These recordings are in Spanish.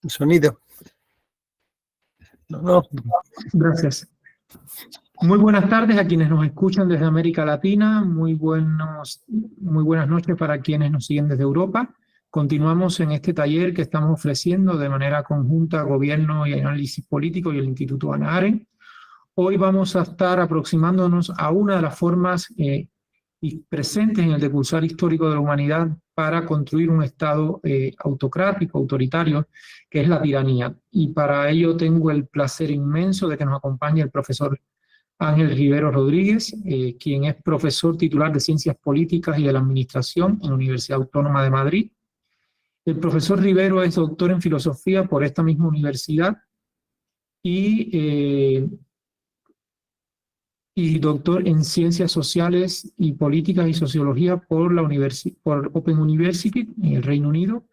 Sonido. No. Gracias. Muy buenas tardes a quienes nos escuchan desde América Latina, muy buenas noches para quienes nos siguen desde Europa. Continuamos en este taller que estamos ofreciendo de manera conjunta Gobierno y Análisis Político y el Instituto Hannah Arendt. Hoy vamos a estar aproximándonos a una de las formas presentes en el decursar histórico de la humanidad para construir un Estado autocrático, autoritario, que es la tiranía. Y para ello tengo el placer inmenso de que nos acompañe el profesor Ángel Rivero Rodríguez, quien es profesor titular de Ciencias Políticas y de la Administración en la Universidad Autónoma de Madrid. El profesor Rivero es doctor en Filosofía por esta misma universidad y doctor en Ciencias Sociales y Políticas y Sociología por Open University en el Reino Unido.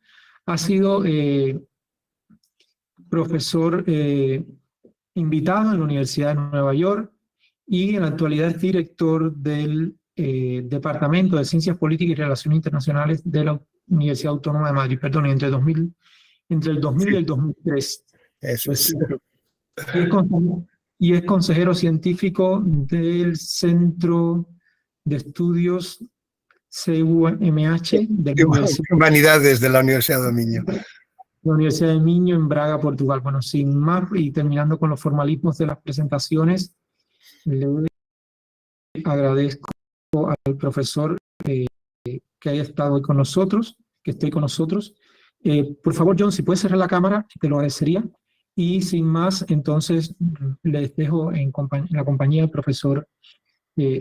Ha sido profesor invitado en la Universidad de Nueva York y en la actualidad es director del Departamento de Ciencias Políticas y Relaciones Internacionales de la Universidad Autónoma de Madrid, perdón, entre el 2000 y el 2003. Eso es. Y es consejero científico del Centro de Estudios CUMH de Humanidades de la Universidad de Minho. La Universidad de Minho en Braga, Portugal. Bueno, sin más y terminando con los formalismos de las presentaciones, le agradezco al profesor que haya estado hoy con nosotros, que esté con nosotros. Por favor, John, si puedes cerrar la cámara, te lo agradecería. Y sin más, entonces les dejo en la compañía del profesor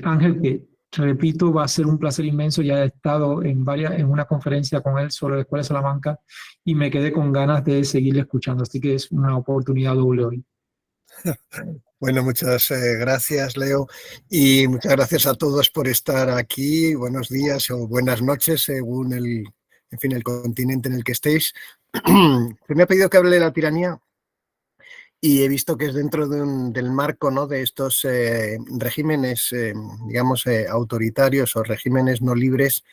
Ángel, que repito, va a ser un placer inmenso. Ya he estado en una conferencia con él sobre la Escuela de Salamanca y me quedé con ganas de seguirle escuchando, así que es una oportunidad doble hoy. Bueno, muchas gracias, Leo, y muchas gracias a todos por estar aquí. Buenos días o buenas noches, según el continente en el que estéis. Se me ha pedido que hable de la tiranía y he visto que es dentro del marco, ¿no?, de estos regímenes, digamos, autoritarios o regímenes no libres,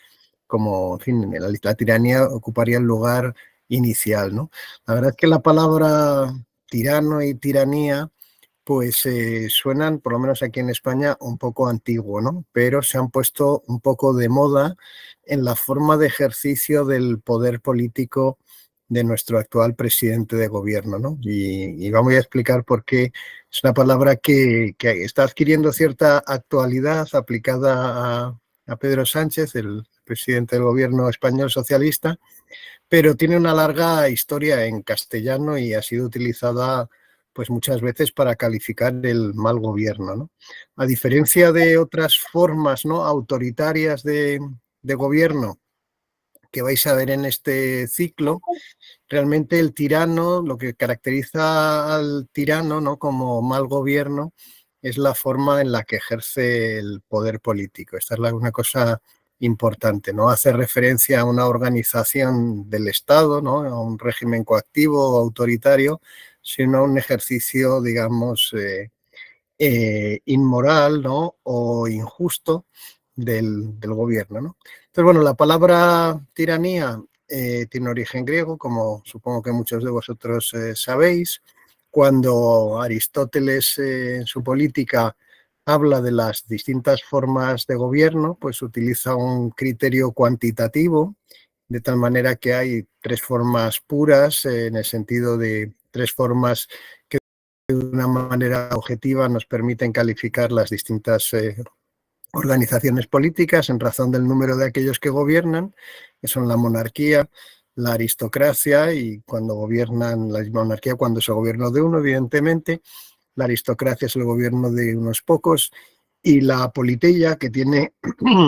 como, en fin, la tiranía ocuparía el lugar inicial, ¿no? La verdad es que la palabra tirano y tiranía pues suenan, por lo menos aquí en España, un poco antiguo, ¿no? Pero se han puesto un poco de moda en la forma de ejercicio del poder político de nuestro actual presidente de gobierno, ¿no? Y vamos a explicar por qué es una palabra que está adquiriendo cierta actualidad aplicada a Pedro Sánchez, el presidente del gobierno español socialista, pero tiene una larga historia en castellano y ha sido utilizada pues muchas veces para calificar el mal gobierno, ¿no? A diferencia de otras formas, ¿no?, autoritarias de gobierno que vais a ver en este ciclo, realmente el tirano, lo que caracteriza al tirano, ¿no?, como mal gobierno, es la forma en la que ejerce el poder político. Esta es una cosa importante, ¿no? Hace referencia a una organización del Estado, ¿no?, a un régimen coactivo o autoritario, sino a un ejercicio, digamos, inmoral, ¿no?, o injusto del gobierno, ¿no? Entonces, bueno, la palabra tiranía tiene origen griego, como supongo que muchos de vosotros sabéis. Cuando Aristóteles en su Política habla de las distintas formas de gobierno, pues utiliza un criterio cuantitativo, de tal manera que hay tres formas puras, en el sentido de tres formas que de una manera objetiva nos permiten calificar las distintas organizaciones políticas en razón del número de aquellos que gobiernan, que son la monarquía, la aristocracia, y cuando gobiernan la monarquía, cuando es el gobierno de uno, evidentemente, la aristocracia es el gobierno de unos pocos, y la politeia, que tiene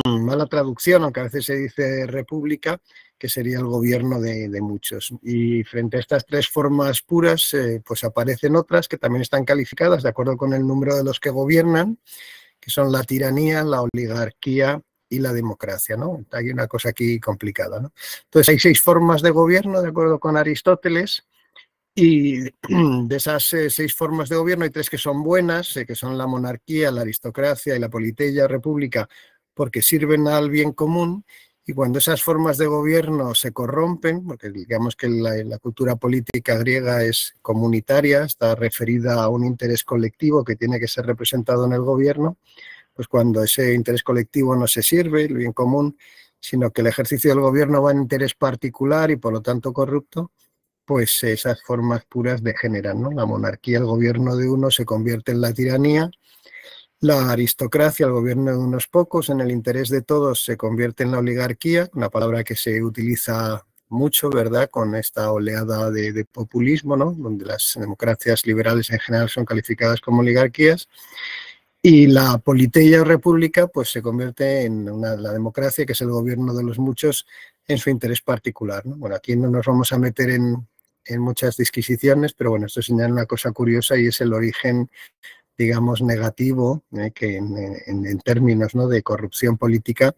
mala traducción, aunque a veces se dice república, que sería el gobierno de muchos. Y frente a estas tres formas puras, pues aparecen otras que también están calificadas de acuerdo con el número de los que gobiernan, que son la tiranía, la oligarquía y la democracia, ¿no? Hay una cosa aquí complicada, ¿no? Entonces hay 6 formas de gobierno, de acuerdo con Aristóteles, y de esas 6 formas de gobierno hay 3 que son buenas, que son la monarquía, la aristocracia y la politeia, república, porque sirven al bien común. Y cuando esas formas de gobierno se corrompen, porque digamos que la cultura política griega es comunitaria, está referida a un interés colectivo que tiene que ser representado en el gobierno, pues cuando ese interés colectivo no se sirve, el bien común, sino que el ejercicio del gobierno va en interés particular y por lo tanto corrupto, pues esas formas puras degeneran, ¿no? La monarquía, el gobierno de uno, se convierte en la tiranía. La aristocracia, el gobierno de unos pocos, en el interés de todos, se convierte en la oligarquía, una palabra que se utiliza mucho, ¿verdad?, con esta oleada de populismo, ¿no?, donde las democracias liberales en general son calificadas como oligarquías. Y la politeia o república, pues se convierte en la democracia, que es el gobierno de los muchos en su interés particular, ¿no? Bueno, aquí no nos vamos a meter en muchas disquisiciones, pero bueno, esto señala una cosa curiosa y es el origen, digamos, negativo, que en términos, ¿no?, de corrupción política,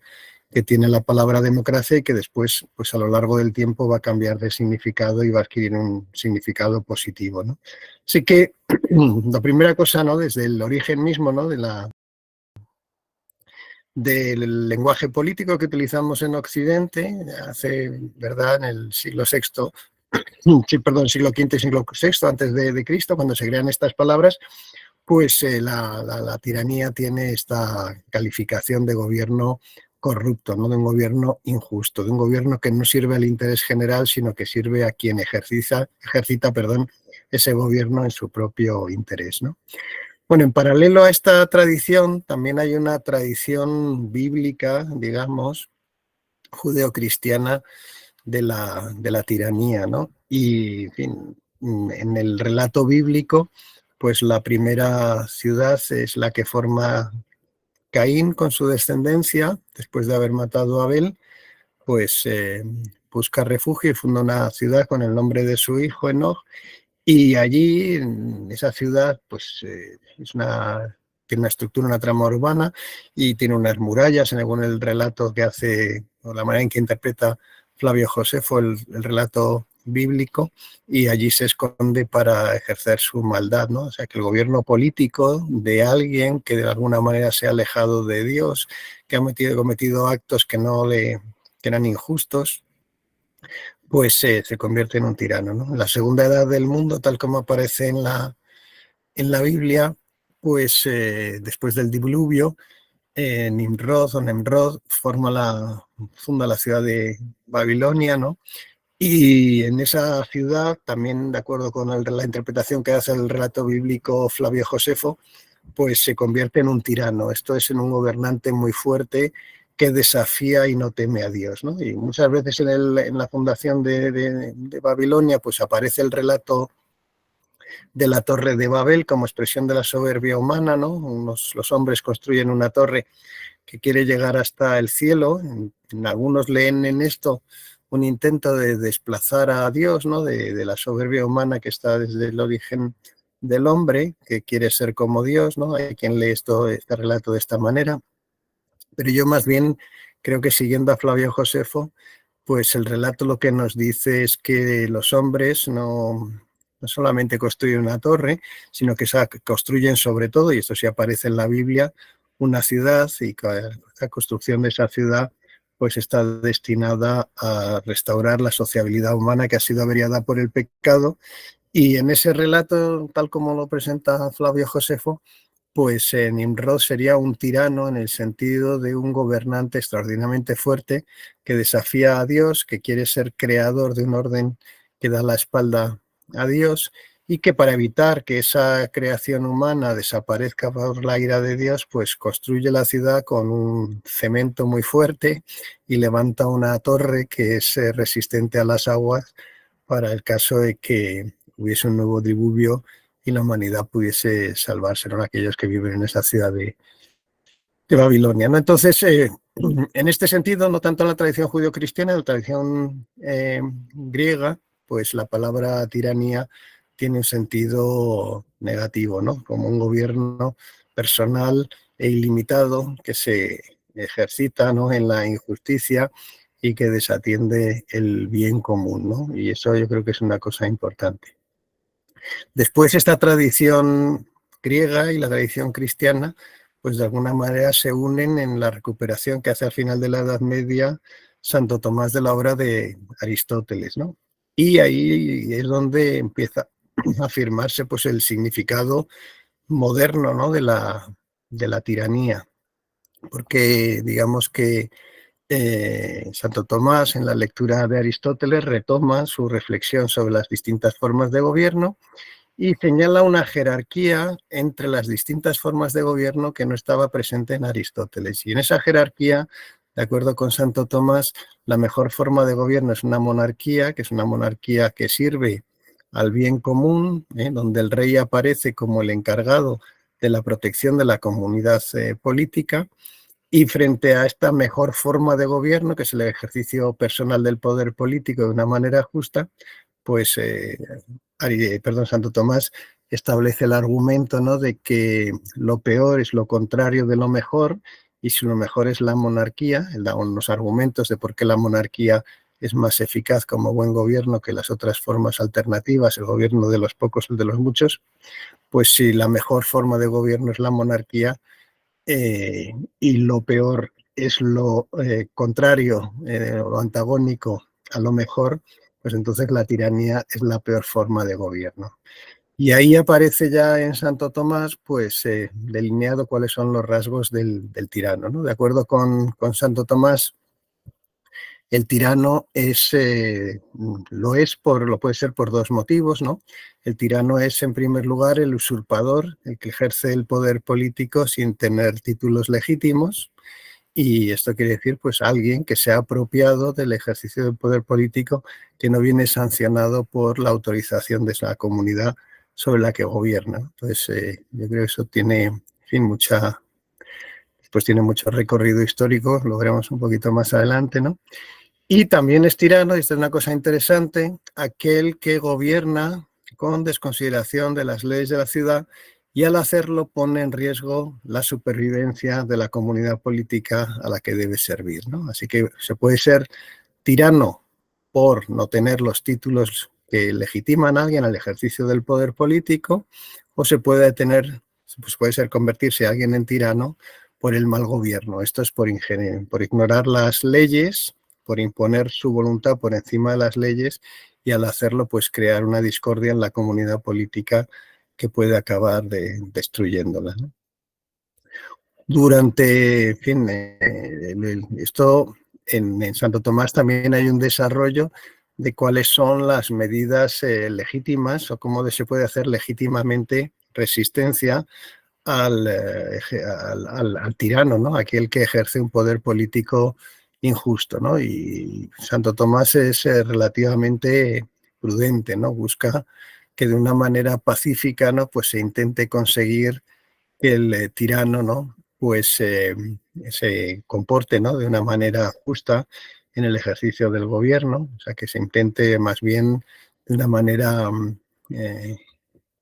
que tiene la palabra democracia y que después, pues a lo largo del tiempo, va a cambiar de significado y va a adquirir un significado positivo, ¿no? Así que la primera cosa, ¿no?, desde el origen mismo, ¿no?, del lenguaje político que utilizamos en Occidente, hace, ¿verdad?, en el siglo VI, sí, perdón, siglo V y siglo VI antes de Cristo, cuando se crean estas palabras, pues la tiranía tiene esta calificación de gobierno corrupto, no de un gobierno injusto, de un gobierno que no sirve al interés general, sino que sirve a quien ejercita, ese gobierno en su propio interés, ¿no? Bueno, en paralelo a esta tradición, también hay una tradición bíblica, digamos, judeocristiana de la tiranía, ¿no? Y, en fin, en el relato bíblico, pues la primera ciudad es la que forma Caín con su descendencia, después de haber matado a Abel, pues busca refugio y funda una ciudad con el nombre de su hijo Enoch, y allí, en esa ciudad, pues tiene una estructura, una trama urbana y tiene unas murallas, según el relato que hace, o la manera en que interpreta Flavio Josefo el relato bíblico, y allí se esconde para ejercer su maldad, ¿no? O sea, que el gobierno político de alguien que de alguna manera se ha alejado de Dios, que ha cometido actos que eran injustos, pues se convierte en un tirano, ¿no? La segunda edad del mundo, tal como aparece en la Biblia, pues después del diluvio, Nimrod o Nemrod funda la ciudad de Babilonia, ¿no? Y en esa ciudad, también de acuerdo con la interpretación que hace el relato bíblico Flavio Josefo, pues se convierte en un tirano. Esto es, en un gobernante muy fuerte que desafía y no teme a Dios, ¿no? Y muchas veces en la fundación de Babilonia, pues aparece el relato de la Torre de Babel como expresión de la soberbia humana, ¿no? Los hombres construyen una torre que quiere llegar hasta el cielo. Algunos leen en esto un intento de desplazar a Dios, ¿no?, de la soberbia humana que está desde el origen del hombre, que quiere ser como Dios, ¿no? Hay quien lee este relato de esta manera, pero yo más bien creo que, siguiendo a Flavio Josefo, pues el relato lo que nos dice es que los hombres no solamente construyen una torre, sino que construyen sobre todo, y esto sí aparece en la Biblia, una ciudad, y la construcción de esa ciudad pues está destinada a restaurar la sociabilidad humana que ha sido averiada por el pecado. Y en ese relato, tal como lo presenta Flavio Josefo, pues Nimrod sería un tirano en el sentido de un gobernante extraordinariamente fuerte que desafía a Dios, que quiere ser creador de un orden que da la espalda a Dios, y que, para evitar que esa creación humana desaparezca por la ira de Dios, pues construye la ciudad con un cemento muy fuerte y levanta una torre que es resistente a las aguas para el caso de que hubiese un nuevo diluvio y la humanidad pudiese salvarse, ¿no?, aquellos que viven en esa ciudad de Babilonia, ¿no? Entonces, en este sentido, no tanto en la tradición judio-cristiana, en la tradición griega, pues la palabra tiranía tiene un sentido negativo, ¿no? Como un gobierno personal e ilimitado que se ejercita, ¿no?, en la injusticia y que desatiende el bien común, ¿no? Y eso yo creo que es una cosa importante. Después, esta tradición griega y la tradición cristiana, pues de alguna manera se unen en la recuperación que hace al final de la Edad Media Santo Tomás de la obra de Aristóteles, ¿no? Y ahí es donde empieza a afirmarse pues el significado moderno, ¿no?, de la tiranía, porque digamos que Santo Tomás, en la lectura de Aristóteles, retoma su reflexión sobre las distintas formas de gobierno y señala una jerarquía entre las distintas formas de gobierno que no estaba presente en Aristóteles. Y en esa jerarquía, de acuerdo con Santo Tomás, la mejor forma de gobierno es una monarquía, que es una monarquía que sirve al bien común, donde el rey aparece como el encargado de la protección de la comunidad política. Y frente a esta mejor forma de gobierno, que es el ejercicio personal del poder político de una manera justa, pues Santo Tomás establece el argumento, ¿no?, de que lo peor es lo contrario de lo mejor, y si lo mejor es la monarquía, él da unos argumentos de por qué la monarquía es más eficaz como buen gobierno que las otras formas alternativas, el gobierno de los pocos, el de los muchos. Pues si la mejor forma de gobierno es la monarquía, y lo peor es lo contrario, lo antagónico a lo mejor, pues entonces la tiranía es la peor forma de gobierno. Y ahí aparece ya en Santo Tomás, pues delineado cuáles son los rasgos del tirano, ¿no? De acuerdo con Santo Tomás, el tirano lo puede ser por dos motivos, ¿no? El tirano es, en primer lugar, el usurpador, el que ejerce el poder político sin tener títulos legítimos. Y esto quiere decir, pues, alguien que se ha apropiado del ejercicio del poder político que no viene sancionado por la autorización de esa comunidad sobre la que gobierna. Entonces, yo creo que eso tiene, en fin, pues tiene mucho recorrido histórico, lo veremos un poquito más adelante, ¿no? Y también es tirano, y esta es una cosa interesante, aquel que gobierna con desconsideración de las leyes de la ciudad y al hacerlo pone en riesgo la supervivencia de la comunidad política a la que debe servir, ¿no? Así que se puede ser tirano por no tener los títulos que legitiman a alguien al ejercicio del poder político, o pues puede ser convertirse a alguien en tirano por el mal gobierno. Esto es por ignorar las leyes, por imponer su voluntad por encima de las leyes, y al hacerlo, pues crear una discordia en la comunidad política que puede acabar destruyéndola, ¿no? Durante, en fin, esto en Santo Tomás también hay un desarrollo de cuáles son las medidas legítimas o cómo se puede hacer legítimamente resistencia al tirano, ¿no? Aquel que ejerce un poder político injusto, ¿no? Y Santo Tomás es relativamente prudente, ¿no? Busca que de una manera pacífica, ¿no?, pues se intente conseguir que el tirano, ¿no?, pues se comporte, ¿no?, de una manera justa en el ejercicio del gobierno, o sea, que se intente más bien de una manera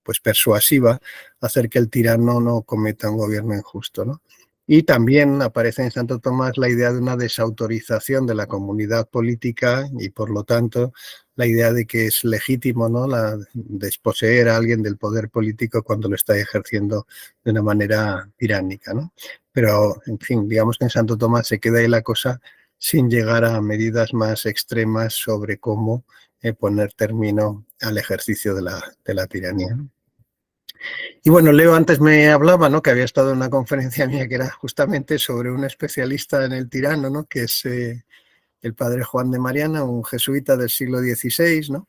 pues persuasiva hacer que el tirano no cometa un gobierno injusto, ¿no? Y también aparece en Santo Tomás la idea de una desautorización de la comunidad política y, por lo tanto, la idea de que es legítimo, ¿no?, desposeer a alguien del poder político cuando lo está ejerciendo de una manera tiránica, ¿no? Pero, en fin, digamos que en Santo Tomás se queda ahí la cosa sin llegar a medidas más extremas sobre cómo poner término al ejercicio de la tiranía, ¿no? Y bueno, Leo antes me hablaba, ¿no?, que había estado en una conferencia mía que era justamente sobre un especialista en el tirano, ¿no?, que es el padre Juan de Mariana, un jesuita del siglo XVI, ¿no?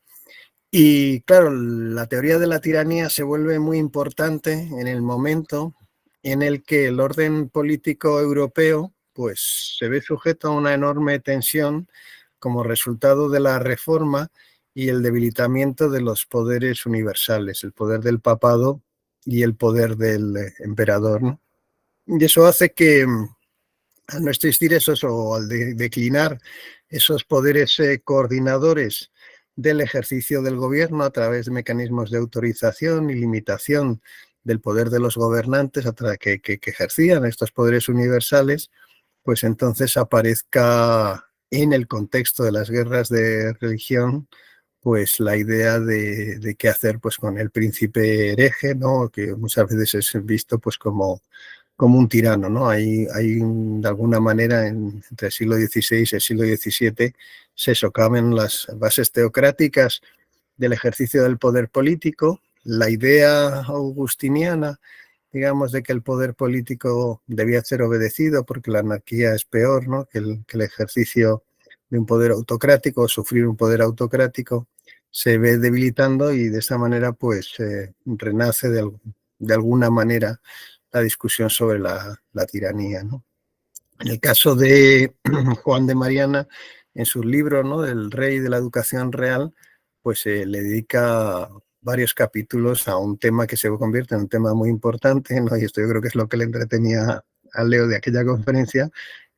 Y claro, la teoría de la tiranía se vuelve muy importante en el momento en el que el orden político europeo pues se ve sujeto a una enorme tensión como resultado de la reforma y el debilitamiento de los poderes universales, el poder del papado y el poder del emperador, ¿no? Y eso hace que al no existir esos o al declinar esos poderes coordinadores del ejercicio del gobierno a través de mecanismos de autorización y limitación del poder de los gobernantes que ejercían estos poderes universales, pues entonces aparezca en el contexto de las guerras de religión pues la idea de qué hacer pues con el príncipe hereje, ¿no? Que muchas veces es visto pues como un tirano, ¿no? Hay de alguna manera entre el siglo XVI y el siglo XVII se socavan las bases teocráticas del ejercicio del poder político, la idea augustiniana, digamos, de que el poder político debía ser obedecido porque la anarquía es peor, ¿no? que el ejercicio de un poder autocrático o sufrir un poder autocrático se ve debilitando y de esa manera pues renace de alguna manera la discusión sobre la tiranía, ¿no? En el caso de Juan de Mariana, en sus libros, ¿no? El rey de la educación real, pues le dedica varios capítulos a un tema que se convierte en un tema muy importante, ¿no? Y esto yo creo que es lo que le entretenía a Leo de aquella conferencia,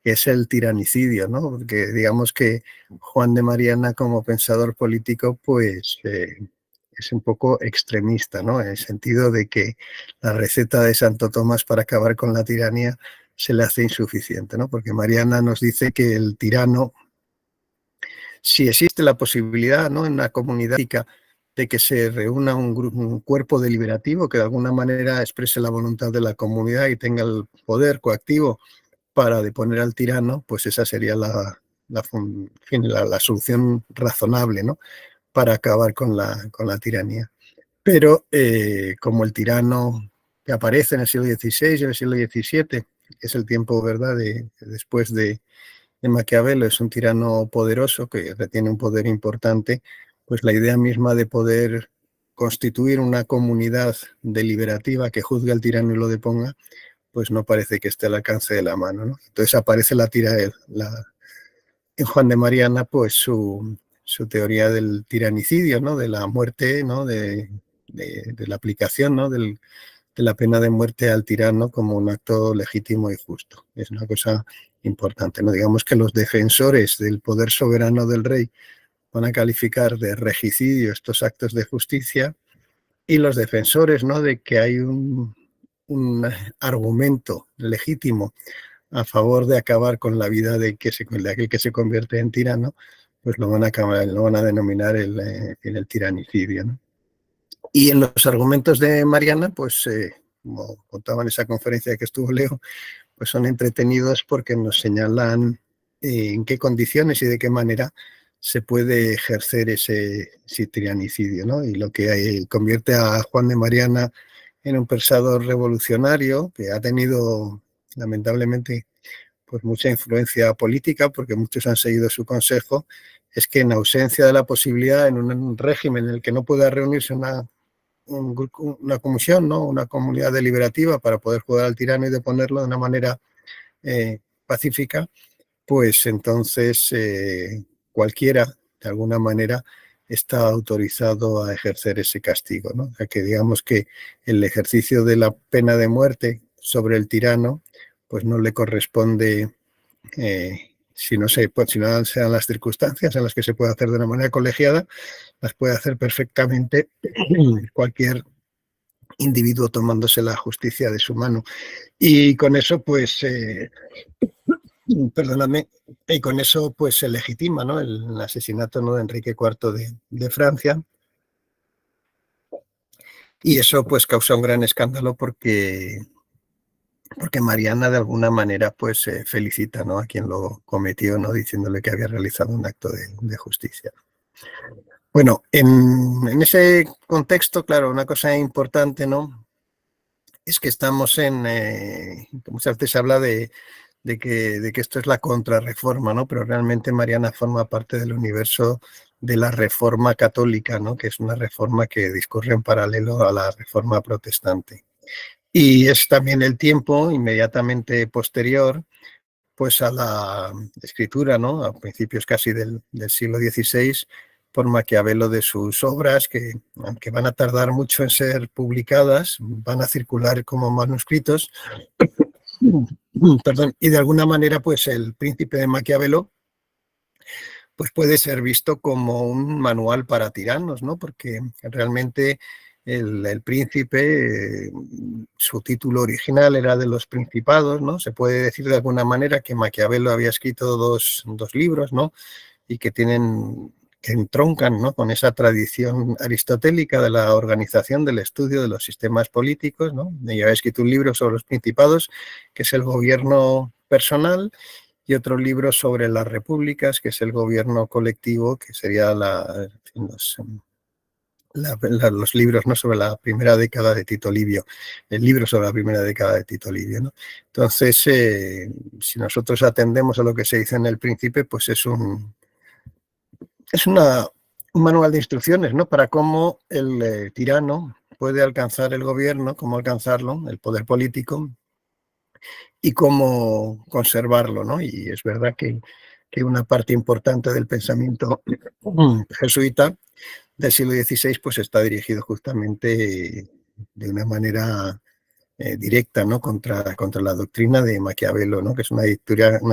que es el tiranicidio, ¿no? Porque digamos que Juan de Mariana como pensador político, pues es un poco extremista, ¿no? En el sentido de que la receta de Santo Tomás para acabar con la tiranía se le hace insuficiente, ¿no? Porque Mariana nos dice que el tirano, si existe la posibilidad, ¿no? En una comunidad de que se reúna un cuerpo deliberativo que de alguna manera exprese la voluntad de la comunidad y tenga el poder coactivo para deponer al tirano, pues esa sería la solución razonable, ¿no? Para acabar con la tiranía. Pero como el tirano que aparece en el siglo XVI y en el siglo XVII, que es el tiempo, ¿verdad?, después de Maquiavelo, es un tirano poderoso que retiene un poder importante, pues la idea misma de poder constituir una comunidad deliberativa que juzgue al tirano y lo deponga, pues no parece que esté al alcance de la mano, ¿no? Entonces aparece en Juan de Mariana, pues su teoría del tiranicidio, ¿no? De la muerte, ¿no? De la aplicación, ¿no? de la pena de muerte al tirano como un acto legítimo y justo. Es una cosa importante, ¿no? Digamos que los defensores del poder soberano del rey van a calificar de regicidio estos actos de justicia y los defensores, ¿no? De que hay un argumento legítimo a favor de acabar con la vida de aquel que se convierte en tirano, pues lo van a denominar el tiranicidio, ¿no? Y en los argumentos de Mariana, pues como contaba en esa conferencia que estuvo Leo, pues son entretenidos porque nos señalan en qué condiciones y de qué manera se puede ejercer ese tiranicidio, ¿no? Y lo que convierte a Juan de Mariana en un pensador revolucionario que ha tenido, lamentablemente, pues mucha influencia política, porque muchos han seguido su consejo, es que en ausencia de la posibilidad, en un régimen en el que no pueda reunirse una comisión, ¿no? Una comunidad deliberativa para poder jugar al tirano y deponerlo de una manera pacífica, pues entonces cualquiera, de alguna manera, está autorizado a ejercer ese castigo, ¿no? O sea, que digamos que el ejercicio de la pena de muerte sobre el tirano, pues no le corresponde, si no sean las circunstancias en las que se puede hacer de una manera colegiada, las puede hacer perfectamente cualquier individuo tomándose la justicia de su mano. Y con eso, pues, perdóname, y con eso, pues, se legitima, ¿no? El asesinato, ¿no?, de Enrique IV de Francia. Y eso, pues, causa un gran escándalo porque Mariana, de alguna manera, pues, felicita, ¿no?, a quien lo cometió, ¿no?, diciéndole que había realizado un acto de justicia. Bueno, en ese contexto, claro, una cosa importante, ¿no?, es que estamos muchas veces se habla de que esto es la contrarreforma, ¿no? Pero realmente Mariana forma parte del universo de la reforma católica, ¿no? Que es una reforma que discurre en paralelo a la reforma protestante. Y es también el tiempo inmediatamente posterior, pues, a la escritura, ¿no?, a principios casi del siglo XVI, por Maquiavelo, de sus obras, que aunque van a tardar mucho en ser publicadas, van a circular como manuscritos perdón, y de alguna manera, pues el Príncipe de Maquiavelo pues puede ser visto como un manual para tiranos, ¿no? Porque realmente el Príncipe, su título original era de los Principados, ¿no? Se puede decir de alguna manera que Maquiavelo había escrito dos libros, ¿no? Y que entroncan, ¿no?, con esa tradición aristotélica de la organización del estudio de los sistemas políticos, ¿no? Y había escrito un libro sobre los principados, que es el gobierno personal, y otro libro sobre las repúblicas, que es el gobierno colectivo, que sería los libros, ¿no?, sobre la primera década de Tito Livio, el libro sobre la primera década de Tito Livio, ¿no? Entonces, si nosotros atendemos a lo que se dice en El Príncipe, pues es un manual de instrucciones, ¿no?, para cómo el tirano puede alcanzar el gobierno, cómo alcanzarlo, el poder político, y cómo conservarlo, ¿no? Y es verdad que una parte importante del pensamiento jesuita del siglo XVI pues está dirigido justamente de una manera directa, ¿no?, contra la doctrina de Maquiavelo, ¿no?, que es una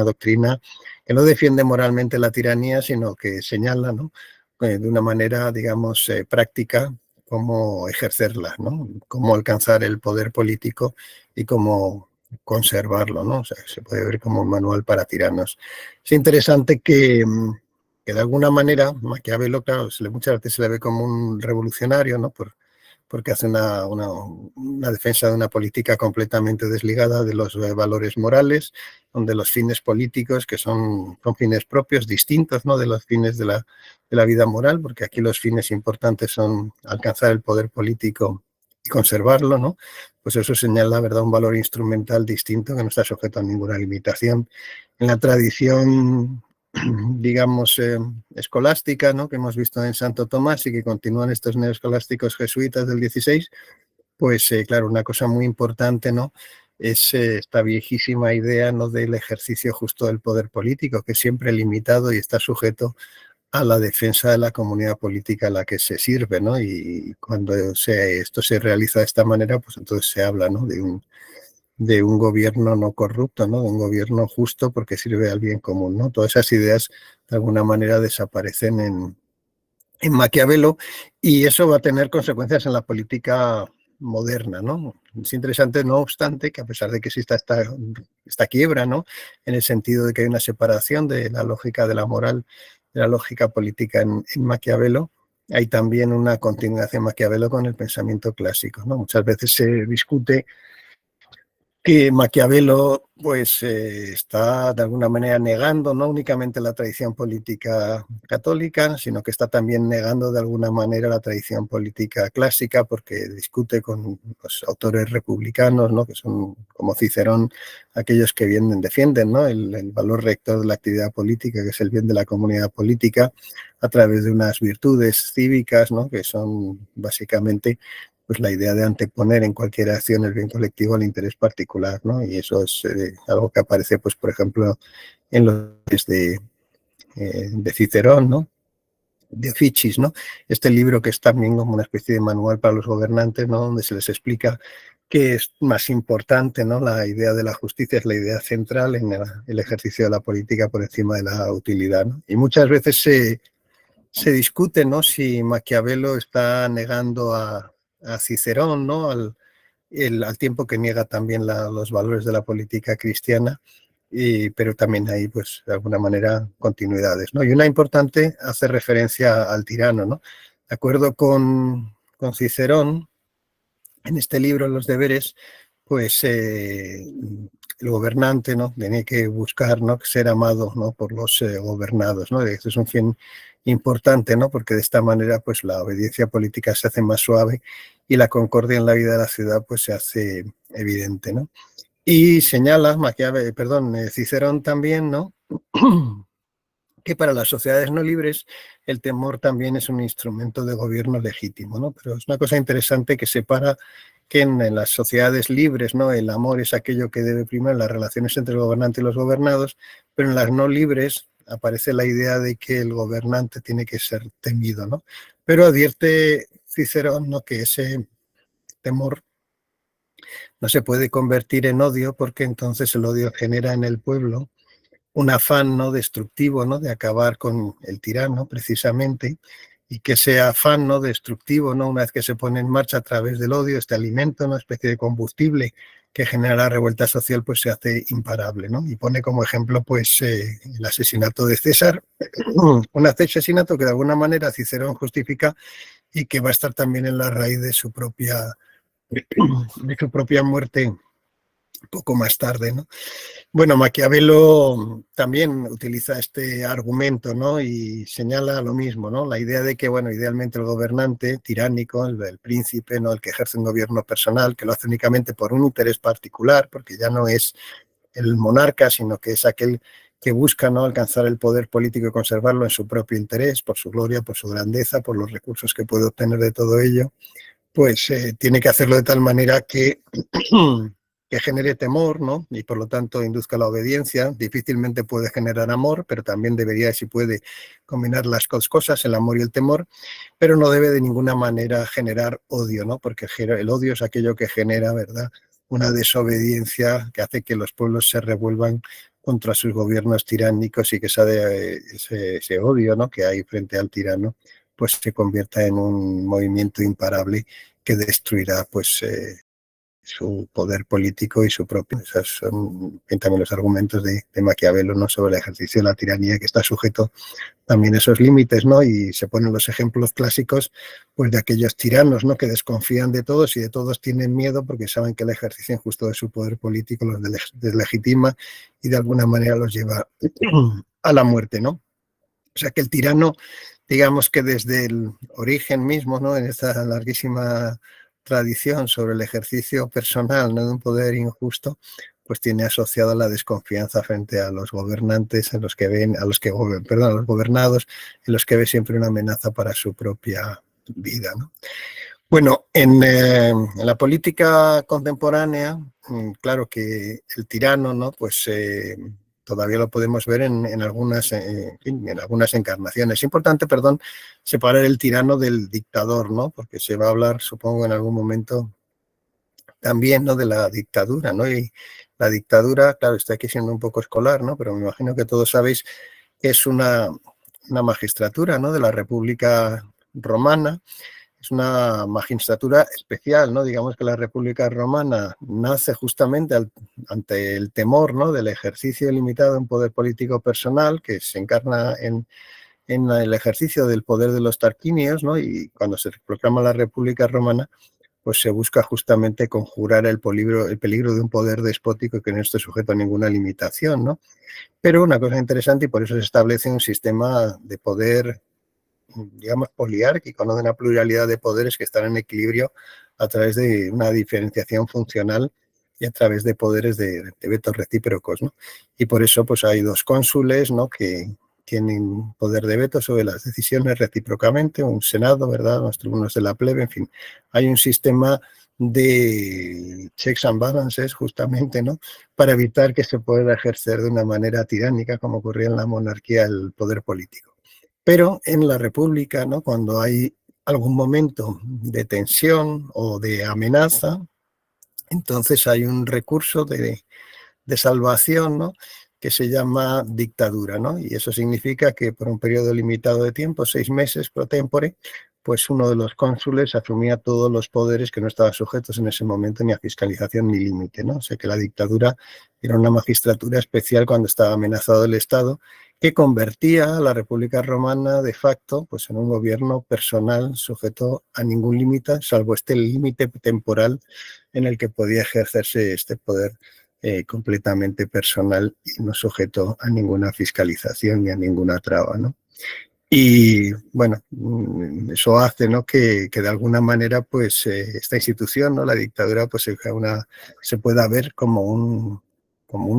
doctrina que no defiende moralmente la tiranía, sino que señala, ¿no?, de una manera, digamos, práctica, cómo ejercerla, ¿no?, cómo alcanzar el poder político y cómo conservarlo, ¿no? O sea, se puede ver como un manual para tiranos. Es interesante que de alguna manera Maquiavelo, claro, muchas veces se le ve como un revolucionario, ¿no?, porque hace una defensa de una política completamente desligada de los valores morales, donde los fines políticos, que son fines propios, distintos, ¿no?, de los fines de la vida moral, porque aquí los fines importantes son alcanzar el poder político y conservarlo, ¿no? Pues eso señala, ¿verdad?, un valor instrumental distinto que no está sujeto a ninguna limitación. En la tradición, digamos, escolástica, ¿no?, que hemos visto en Santo Tomás y que continúan estos neoescolásticos jesuitas del XVI, pues claro, una cosa muy importante, ¿no?, es esta viejísima idea, ¿no?, del ejercicio justo del poder político, que es siempre limitado y está sujeto a la defensa de la comunidad política a la que se sirve, ¿no? Y cuando esto se realiza de esta manera, pues entonces se habla, ¿no?, de un gobierno no corrupto, ¿no?, de un gobierno justo porque sirve al bien común, ¿no? Todas esas ideas de alguna manera desaparecen en Maquiavelo, y eso va a tener consecuencias en la política moderna, ¿no? Es interesante, no obstante, que a pesar de que exista esta quiebra, ¿no?, en el sentido de que hay una separación de la lógica de la moral, de la lógica política en Maquiavelo, hay también una continuidad en Maquiavelo con el pensamiento clásico, ¿no? Muchas veces se discute que Maquiavelo pues está de alguna manera negando no únicamente la tradición política católica, sino que está también negando de alguna manera la tradición política clásica, porque discute con los autores republicanos, ¿no?, que son como Cicerón, aquellos que defienden, ¿no?, el valor rector de la actividad política, que es el bien de la comunidad política, a través de unas virtudes cívicas, ¿no?, que son básicamente pues la idea de anteponer en cualquier acción el bien colectivo al interés particular, ¿no? Y eso es algo que aparece, pues, por ejemplo, en los de Cicerón, ¿no?, de Oficis, ¿no? Este libro que es también como una especie de manual para los gobernantes, ¿no?, donde se les explica qué es más importante, ¿no? La idea de la justicia es la idea central en el ejercicio de la política por encima de la utilidad, ¿no? Y muchas veces se discute, ¿no?, si Maquiavelo está negando a Cicerón, ¿no?, al tiempo que niega también los valores de la política cristiana, pero también hay, pues, de alguna manera, continuidades, ¿no? Y una importante hace referencia al tirano, ¿no? De acuerdo con Cicerón, en este libro, Los deberes, pues el gobernante, ¿no?, tiene que buscar, ¿no?, ser amado, ¿no?, por los gobernados, ¿no? Esto es un fin importante, ¿no?, porque de esta manera pues la obediencia política se hace más suave y la concordia en la vida de la ciudad pues se hace evidente, ¿no? Y señala Cicerón también, ¿no?, que para las sociedades no libres el temor también es un instrumento de gobierno legítimo, ¿no? Pero es una cosa interesante que separa que en las sociedades libres, ¿no?, el amor es aquello que debe primar en las relaciones entre el gobernante y los gobernados, pero en las no libres aparece la idea de que el gobernante tiene que ser temido, ¿no? Pero advierte Cicerón, ¿no?, que ese temor no se puede convertir en odio, porque entonces el odio genera en el pueblo un afán, ¿no?, destructivo, ¿no?, de acabar con el tirano, precisamente, y que ese afán, ¿no?, destructivo, ¿no?, una vez que se pone en marcha a través del odio, este alimento, una especie de combustible que genera la revuelta social, pues se hace imparable, ¿no? Y pone como ejemplo, pues, el asesinato de César, un asesinato que de alguna manera Cicerón justifica y que va a estar también en la raíz de su propia muerte poco más tarde, ¿no? Bueno, Maquiavelo también utiliza este argumento, ¿no?, y señala lo mismo, ¿no?, la idea de que, bueno, idealmente el gobernante tiránico, el príncipe, ¿no?, el que ejerce un gobierno personal, que lo hace únicamente por un interés particular, porque ya no es el monarca, sino que es aquel que busca, ¿no?, alcanzar el poder político y conservarlo en su propio interés, por su gloria, por su grandeza, por los recursos que puede obtener de todo ello, pues tiene que hacerlo de tal manera que que genere temor, ¿no?, y por lo tanto induzca la obediencia. Difícilmente puede generar amor, pero también debería, si puede, combinar las dos cosas, el amor y el temor, pero no debe de ninguna manera generar odio, ¿no?, porque el odio es aquello que genera, ¿verdad?, una desobediencia que hace que los pueblos se revuelvan contra sus gobiernos tiránicos y que ese odio, ¿no?, que hay frente al tirano, pues se convierta en un movimiento imparable que destruirá, pues, su poder político y su propio. Esos son también los argumentos de Maquiavelo, ¿no?, sobre el ejercicio de la tiranía, que está sujeto también a esos límites, ¿no? Y se ponen los ejemplos clásicos, pues, de aquellos tiranos, ¿no?, que desconfían de todos y de todos tienen miedo porque saben que el ejercicio injusto de su poder político los deslegitima y de alguna manera los lleva a la muerte, ¿no? O sea que el tirano, digamos que desde el origen mismo, ¿no?, en esta larguísima tradición sobre el ejercicio personal, ¿no?, de un poder injusto, pues tiene asociado la desconfianza frente a los gobernantes, a los gobernados, en los que ve siempre una amenaza para su propia vida, ¿no? Bueno, en la política contemporánea, claro que el tirano, ¿no?, pues todavía lo podemos ver en algunas encarnaciones. Es importante, separar el tirano del dictador, ¿no?, porque se va a hablar, supongo, en algún momento también, ¿no?, de la dictadura, ¿no? Y la dictadura, claro, estoy aquí siendo un poco escolar, ¿no?, pero me imagino que todos sabéis que es una magistratura, ¿no?, de la República Romana. Es una magistratura especial, ¿no? Digamos que la República Romana nace justamente ante el temor, ¿no?, del ejercicio ilimitado de un poder político personal que se encarna en el ejercicio del poder de los tarquinios, ¿no? Y cuando se proclama la República Romana, pues se busca justamente conjurar el peligro de un poder despótico que no esté sujeto a ninguna limitación, ¿no? Pero una cosa interesante, y por eso se establece un sistema de poder, digamos, poliárquico, ¿no?, de una pluralidad de poderes que están en equilibrio a través de una diferenciación funcional y a través de poderes de vetos recíprocos, ¿no? Y por eso, pues, hay dos cónsules, ¿no?, que tienen poder de veto sobre las decisiones recíprocamente, un senado, ¿verdad?, los tribunos de la plebe, en fin. Hay un sistema de checks and balances, justamente, ¿no?, para evitar que se pueda ejercer de una manera tiránica, como ocurría en la monarquía, el poder político. Pero en la República, ¿no?, cuando hay algún momento de tensión o de amenaza, entonces hay un recurso de salvación, ¿no?, que se llama dictadura, ¿no? Y eso significa que por un periodo limitado de tiempo, 6 meses pro tempore, pues uno de los cónsules asumía todos los poderes que no estaban sujetos en ese momento ni a fiscalización ni límite, ¿no? O sea que la dictadura era una magistratura especial cuando estaba amenazado el Estado, que convertía a la República Romana de facto, pues, en un gobierno personal sujeto a ningún límite, salvo este límite temporal en el que podía ejercerse este poder completamente personal y no sujeto a ninguna fiscalización ni a ninguna traba, ¿no? Y bueno, eso hace, ¿no?, que de alguna manera, pues, esta institución, ¿no?, la dictadura, pues se pueda ver como un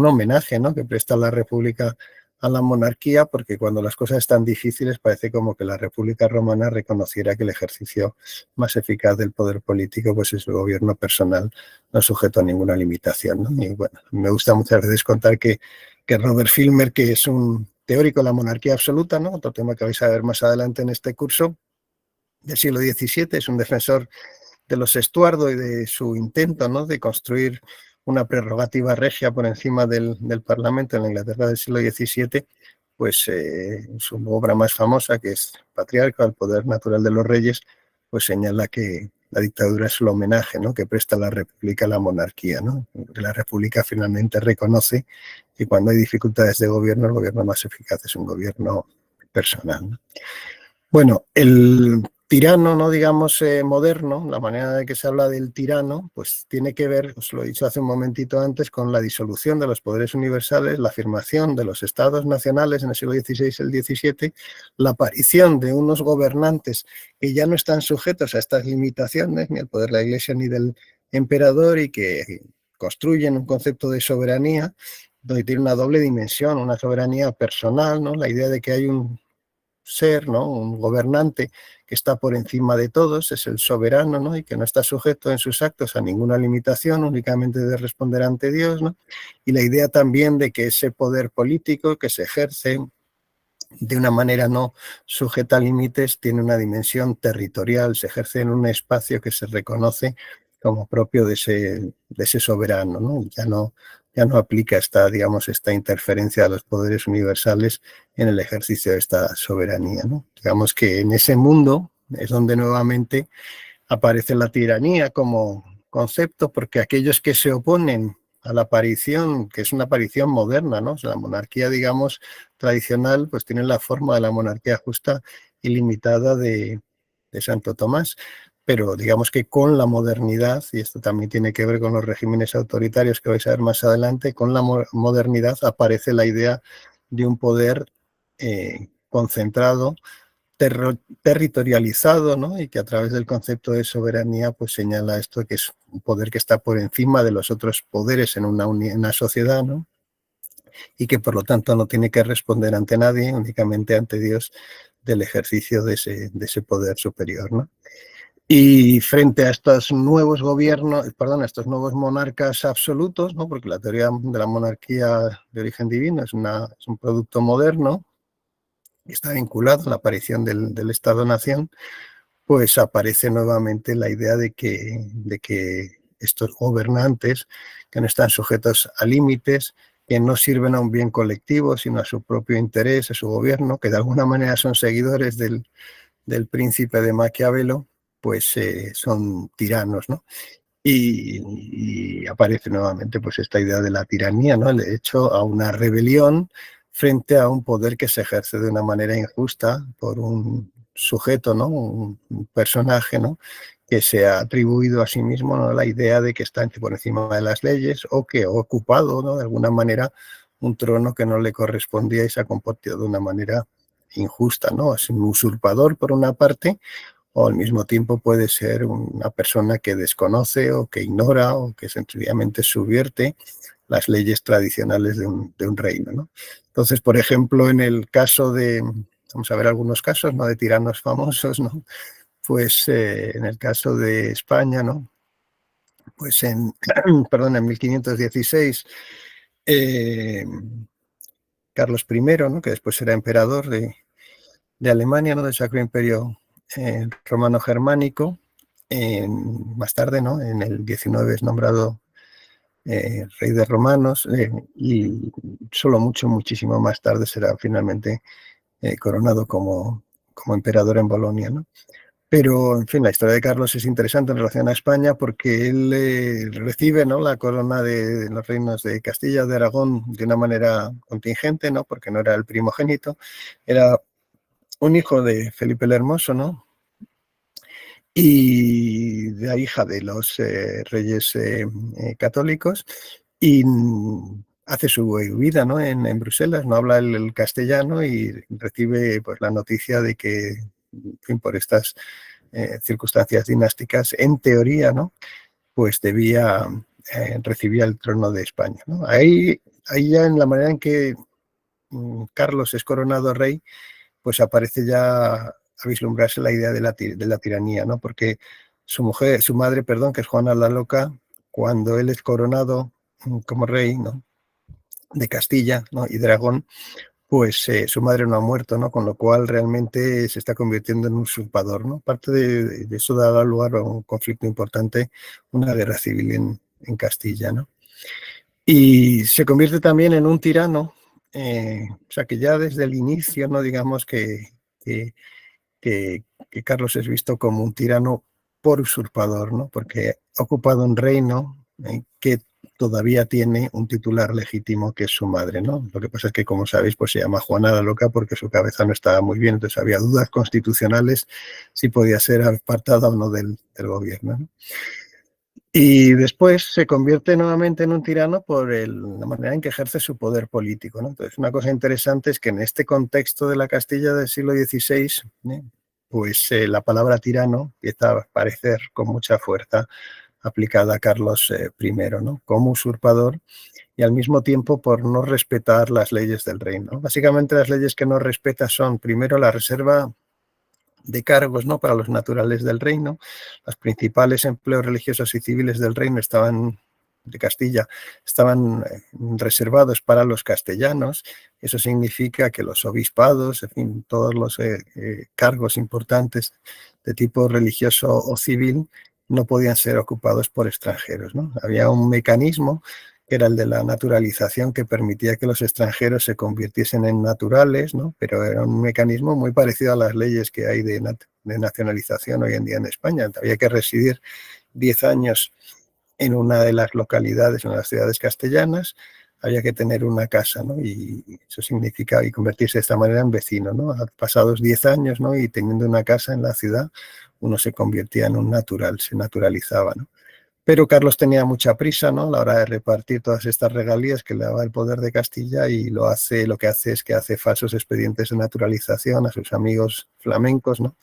homenaje, ¿no?, que presta la República a la monarquía, porque cuando las cosas están difíciles parece como que la República Romana reconociera que el ejercicio más eficaz del poder político, pues, es el gobierno personal, no sujeto a ninguna limitación, ¿no? Y bueno, me gusta muchas veces contar que Robert Filmer, que es un teórico de la monarquía absoluta, ¿no?, otro tema que vais a ver más adelante en este curso, del siglo XVII, es un defensor los Estuardo y de su intento, ¿no?, de construir una prerrogativa regia por encima del Parlamento en la Inglaterra del siglo XVII, pues su obra más famosa, que es Patriarca, el poder natural de los reyes, pues señala que la dictadura es el homenaje, ¿no?, que presta la República a la monarquía, ¿no? La República finalmente reconoce que cuando hay dificultades de gobierno, el gobierno más eficaz es un gobierno personal, ¿no? Bueno, el tirano, ¿no?, digamos, moderno, la manera de que se habla del tirano, pues tiene que ver, os lo he dicho hace un momentito antes, con la disolución de los poderes universales, la afirmación de los estados nacionales en el siglo XVI y el XVII, la aparición de unos gobernantes que ya no están sujetos a estas limitaciones, ni al poder de la Iglesia ni del emperador, y que construyen un concepto de soberanía donde tiene una doble dimensión, una soberanía personal, ¿no?, la idea de que hay un ser, ¿no?, un gobernante que está por encima de todos, es el soberano, ¿no?, y que no está sujeto en sus actos a ninguna limitación, únicamente de responder ante Dios, ¿no? Y la idea también de que ese poder político que se ejerce de una manera no sujeta a límites tiene una dimensión territorial, se ejerce en un espacio que se reconoce como propio de ese soberano, ¿no? Ya no aplica esta interferencia de los poderes universales en el ejercicio de esta soberanía, ¿no? Digamos que en ese mundo es donde nuevamente aparece la tiranía como concepto, porque aquellos que se oponen a la aparición, que es una aparición moderna, ¿no? O sea, la monarquía, digamos, tradicional, pues tiene la forma de la monarquía justa y limitada de Santo Tomás. Pero digamos que con la modernidad, y esto también tiene que ver con los regímenes autoritarios que vais a ver más adelante, con la modernidad aparece la idea de un poder concentrado, territorializado, ¿no?, y que a través del concepto de soberanía pues señala esto, que es un poder que está por encima de los otros poderes en una sociedad, ¿no?, y que por lo tanto no tiene que responder ante nadie, únicamente ante Dios, del ejercicio de ese poder superior, ¿no? Y frente a estos nuevos gobiernos, perdón, a estos nuevos monarcas absolutos, ¿no?, porque la teoría de la monarquía de origen divino es un producto moderno, está vinculado a la aparición del Estado-Nación, pues aparece nuevamente la idea de que estos gobernantes, que no están sujetos a límites, que no sirven a un bien colectivo, sino a su propio interés, a su gobierno, que de alguna manera son seguidores del príncipe de Maquiavelo, pues son tiranos, ¿no? Y aparece nuevamente pues esta idea de la tiranía, ¿no?, el hecho a una rebelión frente a un poder que se ejerce de una manera injusta por un sujeto, ¿no?, un personaje, ¿no?, que se ha atribuido a sí mismo, ¿no?, la idea de que está por encima de las leyes o que ha ocupado, ¿no?, de alguna manera un trono que no le correspondía y se ha comportado de una manera injusta, ¿no? Es un usurpador por una parte, o al mismo tiempo puede ser una persona que desconoce o que ignora o que sencillamente subvierte las leyes tradicionales de un reino, ¿no? Entonces, por ejemplo, en el caso vamos a ver algunos casos, ¿no?, de tiranos famosos, ¿no? Pues en el caso de España, ¿no?, pues perdón, en 1516, Carlos I, ¿no?, que después será emperador de Alemania, ¿no?, del Sacro Imperio Romano-Germánico. Más tarde, ¿no?, en el 19 es nombrado rey de romanos, y solo muchísimo más tarde será finalmente coronado como emperador en Bolonia, ¿no? Pero, en fin, la historia de Carlos es interesante en relación a España porque él recibe, ¿no?, la corona de los reinos de Castilla, de Aragón, de una manera contingente, ¿no?, porque no era el primogénito, era un hijo de Felipe el Hermoso, ¿no?, y de la hija de los reyes católicos, y hace su vida, ¿no?, en Bruselas, no habla el castellano y recibe pues la noticia de que, en fin, por estas circunstancias dinásticas, en teoría, ¿no?, pues recibía el trono de España, ¿no? Ahí ya en la manera en que Carlos es coronado rey, pues aparece ya a vislumbrarse la idea de la tiranía, ¿no? Porque su madre, perdón, que es Juana la Loca, cuando él es coronado como rey, ¿no?, de Castilla, ¿no?, y de Aragón, pues su madre no ha muerto, ¿no? Con lo cual realmente se está convirtiendo en un usurpador, ¿no? Parte de eso da lugar a un conflicto importante, una guerra civil en Castilla, ¿no? Y se convierte también en un tirano, o sea que ya desde el inicio, ¿no? Digamos que, que Carlos es visto como un tirano por usurpador, ¿no? Porque ha ocupado un reino que todavía tiene un titular legítimo que es su madre, ¿no? Lo que pasa es que, como sabéis, pues se llama Juana la Loca porque su cabeza no estaba muy bien, entonces había dudas constitucionales si podía ser apartada o no del gobierno, ¿no? Y después se convierte nuevamente en un tirano por la manera en que ejerce su poder político, ¿no? Entonces, una cosa interesante es que en este contexto de la Castilla del siglo XVI, pues la palabra tirano empieza a aparecer con mucha fuerza aplicada a Carlos I, ¿no? Como usurpador y al mismo tiempo por no respetar las leyes del reino. Básicamente las leyes que no respeta son, primero, la reserva de cargos, ¿no? Para los naturales del reino. Los principales empleos religiosos y civiles del reino de Castilla estaban reservados para los castellanos. Eso significa que los obispados, en fin, todos los cargos importantes de tipo religioso o civil no podían ser ocupados por extranjeros, ¿no? Había un mecanismo que era el de la naturalización, que permitía que los extranjeros se convirtiesen en naturales, ¿no? Pero era un mecanismo muy parecido a las leyes que hay de nacionalización hoy en día en España. Había que residir 10 años en una de las localidades, en las ciudades castellanas, había que tener una casa, ¿no? Y eso significa y convertirse de esta manera en vecino, ¿no? Pasados 10 años, ¿no? Y teniendo una casa en la ciudad, uno se convertía en un natural, se naturalizaba, ¿no? Pero Carlos tenía mucha prisa, ¿no? A la hora de repartir todas estas regalías que le daba el poder de Castilla, y lo que hace es que hace falsos expedientes de naturalización a sus amigos flamencos, ¿no?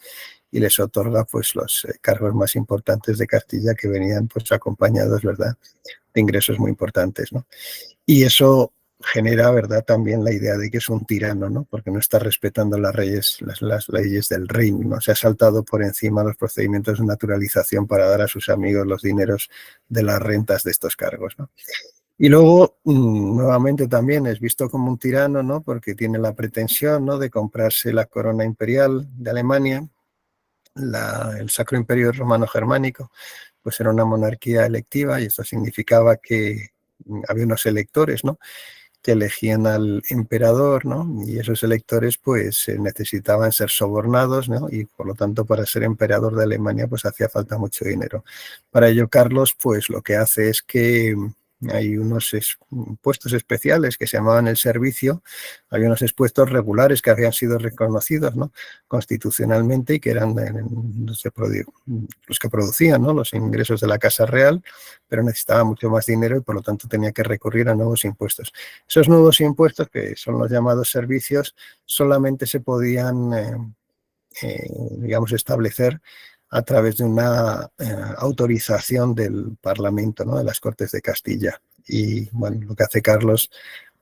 Y les otorga pues los cargos más importantes de Castilla, que venían pues acompañados, ¿verdad?, de ingresos muy importantes, ¿no? Y eso genera, ¿verdad?, también la idea de que es un tirano, ¿no? Porque no está respetando las leyes del reino, ¿no? Se ha saltado por encima los procedimientos de naturalización para dar a sus amigos los dineros de las rentas de estos cargos, ¿no? Y luego, nuevamente también es visto como un tirano, ¿no? Porque tiene la pretensión, ¿no?, de comprarse la corona imperial de Alemania. El Sacro Imperio Romano Germánico pues era una monarquía electiva, y esto significaba que había unos electores, ¿no?, que elegían al emperador, ¿no? Y esos electores pues necesitaban ser sobornados, ¿no? Y por lo tanto, para ser emperador de Alemania pues hacía falta mucho dinero. Para ello Carlos pues lo que hace es que hay unos puestos especiales que se llamaban el servicio, había unos puestos regulares que habían sido reconocidos, ¿no?, constitucionalmente, y que eran los que producían, ¿no?, los ingresos de la Casa Real, pero necesitaba mucho más dinero y por lo tanto tenía que recurrir a nuevos impuestos. Esos nuevos impuestos, que son los llamados servicios, solamente se podían, digamos, establecer a través de una autorización del Parlamento, ¿no?, de las Cortes de Castilla. Y bueno, lo que hace Carlos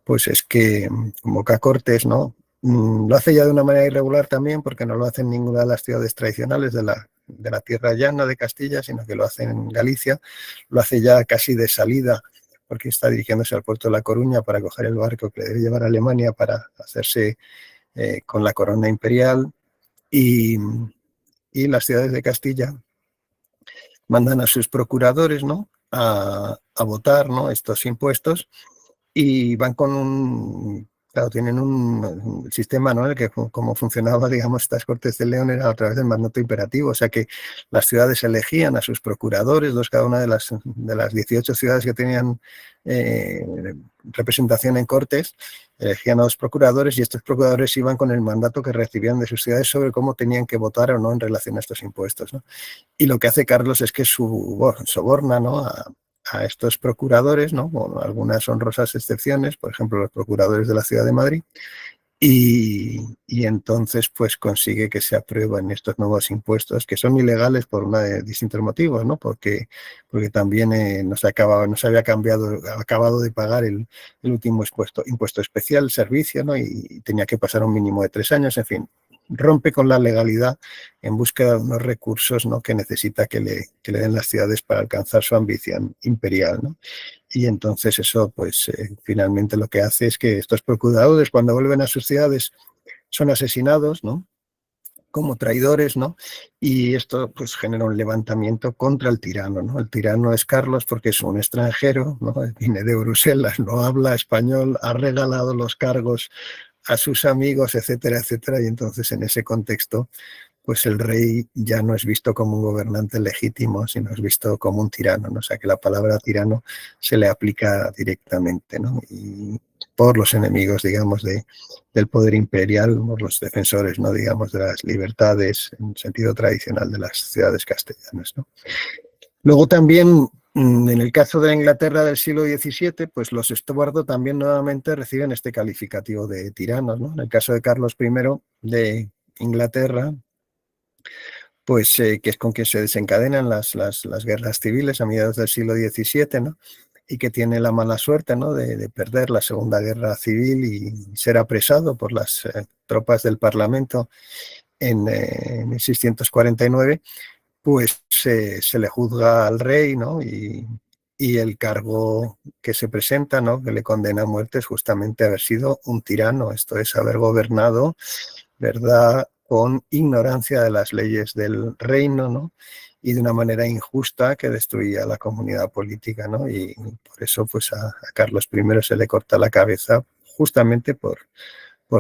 pues es que convoca cortes, ¿no? Lo hace ya de una manera irregular también, porque no lo hace en ninguna de las ciudades tradicionales de la tierra llana de Castilla, sino que lo hace en Galicia. Lo hace ya casi de salida, porque está dirigiéndose al puerto de La Coruña para coger el barco que le debe llevar a Alemania para hacerse con la corona imperial. Y las ciudades de Castilla mandan a sus procuradores, ¿no?, a votar, ¿no?, estos impuestos, y van claro, tienen un sistema, ¿no?, en el que como funcionaba, digamos, estas Cortes de León era a través del mandato imperativo, o sea que las ciudades elegían a sus procuradores, cada una de las 18 ciudades que tenían representación en Cortes, elegían a los procuradores, y estos procuradores iban con el mandato que recibían de sus ciudades sobre cómo tenían que votar o no en relación a estos impuestos, ¿no? Y lo que hace Carlos es que soborna, ¿no?, a estos procuradores, ¿no?, con algunas honrosas excepciones, por ejemplo, los procuradores de la Ciudad de Madrid, y entonces pues consigue que se aprueben estos nuevos impuestos, que son ilegales por distintos motivos, ¿no? Porque también no se había acabado de pagar el último impuesto especial, servicio, ¿no?, y tenía que pasar un mínimo de 3 años, en fin. rompe con la legalidad en búsqueda de unos recursos, ¿no?, que necesita que le den las ciudades para alcanzar su ambición imperial, ¿no? Y entonces eso, pues finalmente lo que hace es que estos procuradores, cuando vuelven a sus ciudades, son asesinados, ¿no?, como traidores, ¿no? Y esto pues genera un levantamiento contra el tirano, ¿no? El tirano es Carlos porque es un extranjero, ¿no? Viene de Bruselas, no habla español, ha regalado los cargos a sus amigos, etcétera, etcétera, y entonces en ese contexto pues el rey ya no es visto como un gobernante legítimo, sino es visto como un tirano, ¿no? O sea que la palabra tirano se le aplica directamente, ¿no? Y por los enemigos, digamos, del poder imperial, por los defensores, ¿no?, digamos, de las libertades en sentido tradicional de las ciudades castellanas, ¿no? Luego también, en el caso de la Inglaterra del siglo XVII, pues los Estuardo también nuevamente reciben este calificativo de tiranos, ¿no? En el caso de Carlos I de Inglaterra, pues que es con quien se desencadenan las guerras civiles a mediados del siglo XVII, ¿no? Y que tiene la mala suerte, ¿no?, de perder la Segunda Guerra Civil y ser apresado por las tropas del Parlamento en 1649, pues se le juzga al rey, ¿no? Y el cargo que se presenta, ¿no?, que le condena a muerte es justamente haber sido un tirano, esto es, haber gobernado, ¿verdad?, con ignorancia de las leyes del reino, ¿no?, y de una manera injusta que destruía la comunidad política, ¿no? Y por eso pues a Carlos I se le corta la cabeza justamente por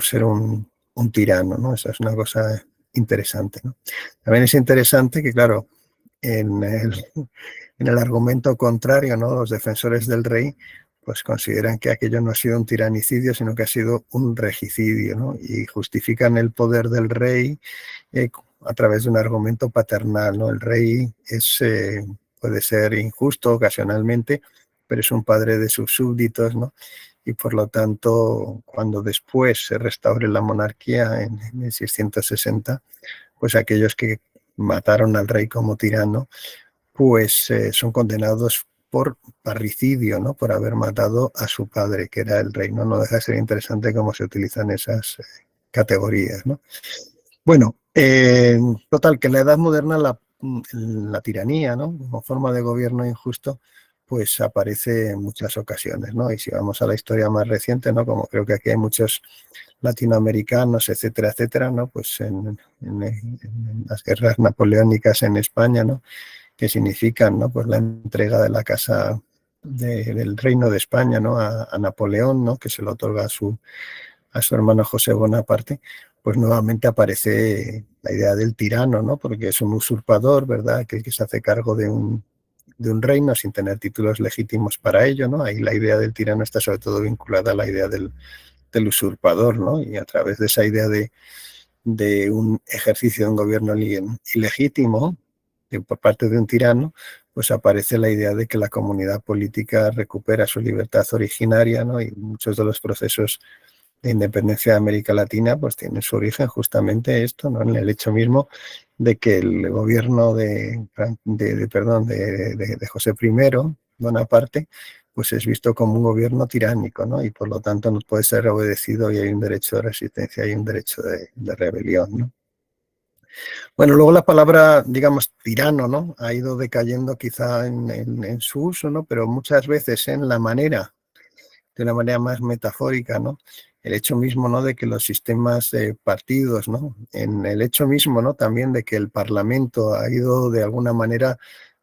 ser un tirano, ¿no? Esa es una cosa interesante, ¿no? También es interesante que, claro, en el argumento contrario, ¿no?, los defensores del rey pues consideran que aquello no ha sido un tiranicidio, sino que ha sido un regicidio, ¿no? Y justifican el poder del rey a través de un argumento paternal, ¿no? El rey puede ser injusto ocasionalmente, pero es un padre de sus súbditos, ¿no? Y por lo tanto, cuando después se restaure la monarquía en 1660, pues aquellos que mataron al rey como tirano, pues son condenados por parricidio, ¿no?, por haber matado a su padre, que era el rey, ¿no? No deja de ser interesante cómo se utilizan esas categorías, ¿no? Bueno, total, que en la Edad Moderna la tiranía, ¿no?, como forma de gobierno injusto, pues aparece en muchas ocasiones, ¿no? Y si vamos a la historia más reciente, ¿no?, como creo que aquí hay muchos latinoamericanos, etcétera, etcétera, ¿no?, pues en las guerras napoleónicas en España, ¿no?, que significan, ¿no?, pues la entrega de la casa del Reino de España, ¿no?, a Napoleón, ¿no?, que se lo otorga a su hermano José Bonaparte, pues nuevamente aparece la idea del tirano, ¿no?, porque es un usurpador, ¿verdad?, aquel que se hace cargo de un reino sin tener títulos legítimos para ello, ¿no? Ahí la idea del tirano está sobre todo vinculada a la idea del usurpador, ¿no? Y a través de esa idea de un ejercicio de un gobierno ilegítimo por parte de un tirano, pues aparece la idea de que la comunidad política recupera su libertad originaria, ¿no? Y muchos de los procesos de independencia de América Latina pues tienen su origen justamente esto, ¿no?, en el hecho mismo de que el gobierno de José I, Bonaparte, pues es visto como un gobierno tiránico, ¿no? Y por lo tanto no puede ser obedecido y hay un derecho de resistencia, hay un derecho de rebelión, ¿no? Bueno, luego la palabra, digamos, tirano, ¿no?, ha ido decayendo quizá en su uso, ¿no?, pero muchas veces en la manera, de una manera más metafórica, ¿no?, el hecho mismo, ¿no?, de que los sistemas de partidos, ¿no?, en el hecho mismo, ¿no?, también de que el Parlamento ha ido de alguna manera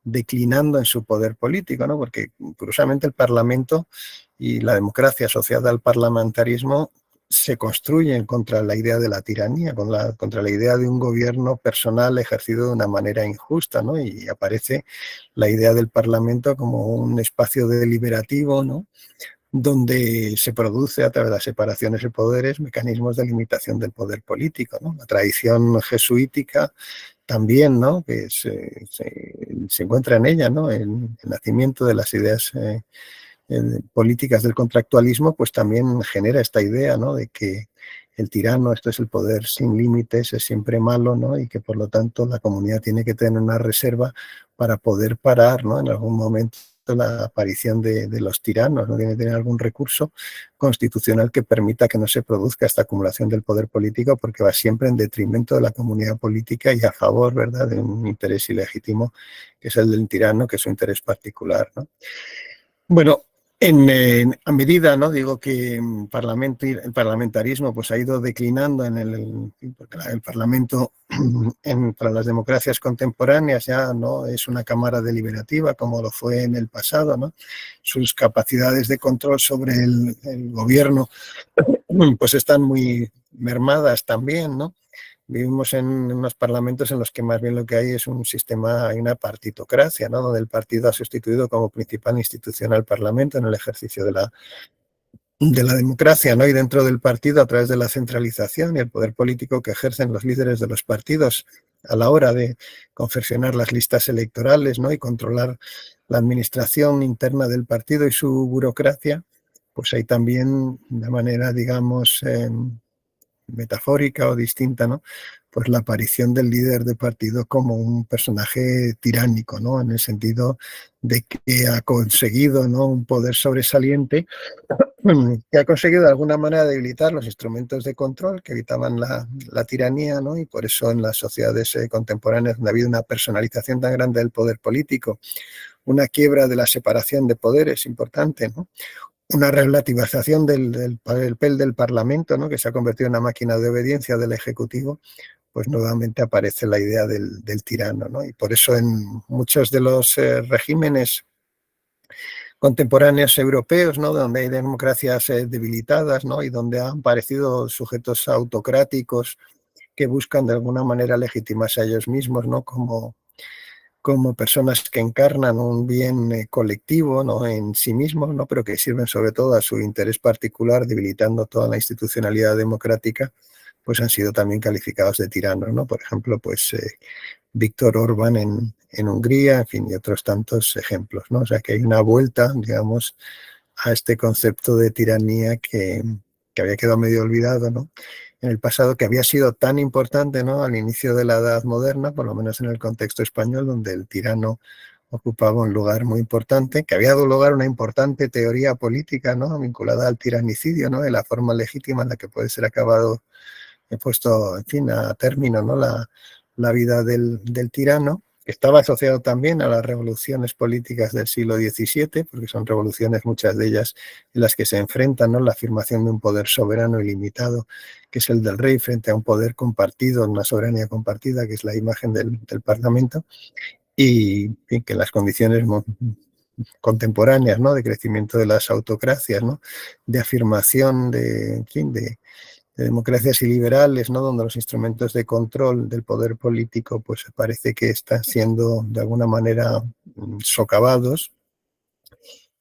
declinando en su poder político, ¿no?, porque curiosamente el Parlamento y la democracia asociada al parlamentarismo se construyen contra la idea de la tiranía, contra la idea de un gobierno personal ejercido de una manera injusta, ¿no? Y aparece la idea del Parlamento como un espacio deliberativo, ¿no?, donde se produce a través de las separaciones de poderes mecanismos de limitación del poder político, ¿no? La tradición jesuítica también, ¿no?, que se encuentra en ella, ¿no?, el nacimiento de las ideas políticas del contractualismo, pues también genera esta idea, ¿no?, de que el tirano, esto es el poder sin límites, es siempre malo, ¿no?, y que por lo tanto la comunidad tiene que tener una reserva para poder parar, ¿no?, en algún momento la aparición de los tiranos, no tiene que tener algún recurso constitucional que permita que no se produzca esta acumulación del poder político, porque va siempre en detrimento de la comunidad política y a favor, ¿verdad?, de un interés ilegítimo, que es el del tirano, que es su interés particular, ¿no? Bueno, a medida, ¿no?, digo que el parlamentarismo pues ha ido declinando porque el Parlamento para las democracias contemporáneas ya no es una cámara deliberativa como lo fue en el pasado, ¿no? Sus capacidades de control sobre el gobierno pues están muy mermadas también, ¿no? Vivimos en unos parlamentos en los que más bien lo que hay es un sistema, hay una partitocracia, ¿no?, donde el partido ha sustituido como principal institución al Parlamento en el ejercicio de la democracia, ¿no? Y dentro del partido, a través de la centralización y el poder político que ejercen los líderes de los partidos a la hora de confeccionar las listas electorales, ¿no?, y controlar la administración interna del partido y su burocracia, pues hay también de manera, digamos, metafórica o distinta, ¿no?, pues la aparición del líder de partido como un personaje tiránico, ¿no?, en el sentido de que ha conseguido, ¿no?, un poder sobresaliente, que ha conseguido de alguna manera debilitar los instrumentos de control que evitaban la tiranía, ¿no? Y por eso en las sociedades contemporáneas donde ha habido una personalización tan grande del poder político, una quiebra de la separación de poderes importante, ¿no?, una relativización del papel del Parlamento, ¿no?, que se ha convertido en una máquina de obediencia del Ejecutivo, pues nuevamente aparece la idea del tirano, ¿no? Y por eso en muchos de los regímenes contemporáneos europeos, ¿no?, donde hay democracias debilitadas, ¿no?, y donde han aparecido sujetos autocráticos que buscan de alguna manera legitimarse a ellos mismos, ¿no?, como personas que encarnan un bien colectivo, ¿no?, en sí mismos, ¿no?, pero que sirven sobre todo a su interés particular, debilitando toda la institucionalidad democrática, pues han sido también calificados de tiranos, ¿no? Por ejemplo, pues Víctor Orbán en Hungría, en fin, y otros tantos ejemplos, ¿no? O sea que hay una vuelta, digamos, a este concepto de tiranía que había quedado medio olvidado, ¿no?, en el pasado, que había sido tan importante, ¿no?, al inicio de la Edad Moderna, por lo menos en el contexto español, donde el tirano ocupaba un lugar muy importante, que había dado lugar a una importante teoría política, ¿no?, vinculada al tiranicidio, ¿no?, de la forma legítima en la que puede ser acabado, puesto, en fin, a término, ¿no?, la vida del tirano, que estaba asociado también a las revoluciones políticas del siglo XVII, porque son revoluciones, muchas de ellas, en las que se enfrentan, ¿no?, la afirmación de un poder soberano ilimitado, que es el del rey, frente a un poder compartido, una soberanía compartida, que es la imagen del Parlamento, y que las condiciones contemporáneas, ¿no?, de crecimiento de las autocracias, ¿no?, de afirmación en fin, de democracias iliberales, ¿no?, donde los instrumentos de control del poder político pues parece que están siendo de alguna manera socavados,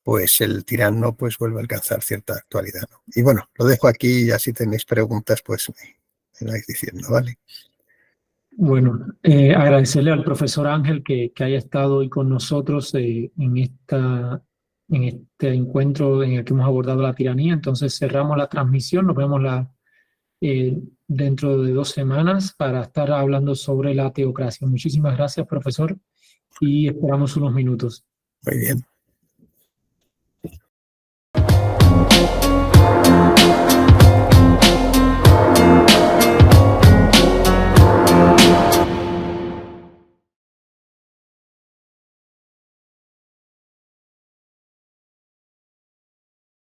pues el tirano pues vuelve a alcanzar cierta actualidad, ¿no? Y bueno, lo dejo aquí y ya si tenéis preguntas pues me vais diciendo, ¿vale? Bueno, agradecerle al profesor Ángel que haya estado hoy con nosotros en este encuentro en el que hemos abordado la tiranía. Entonces cerramos la transmisión, nos vemos dentro de 2 semanas para estar hablando sobre la teocracia. Muchísimas gracias, profesor, y esperamos unos minutos. Muy bien.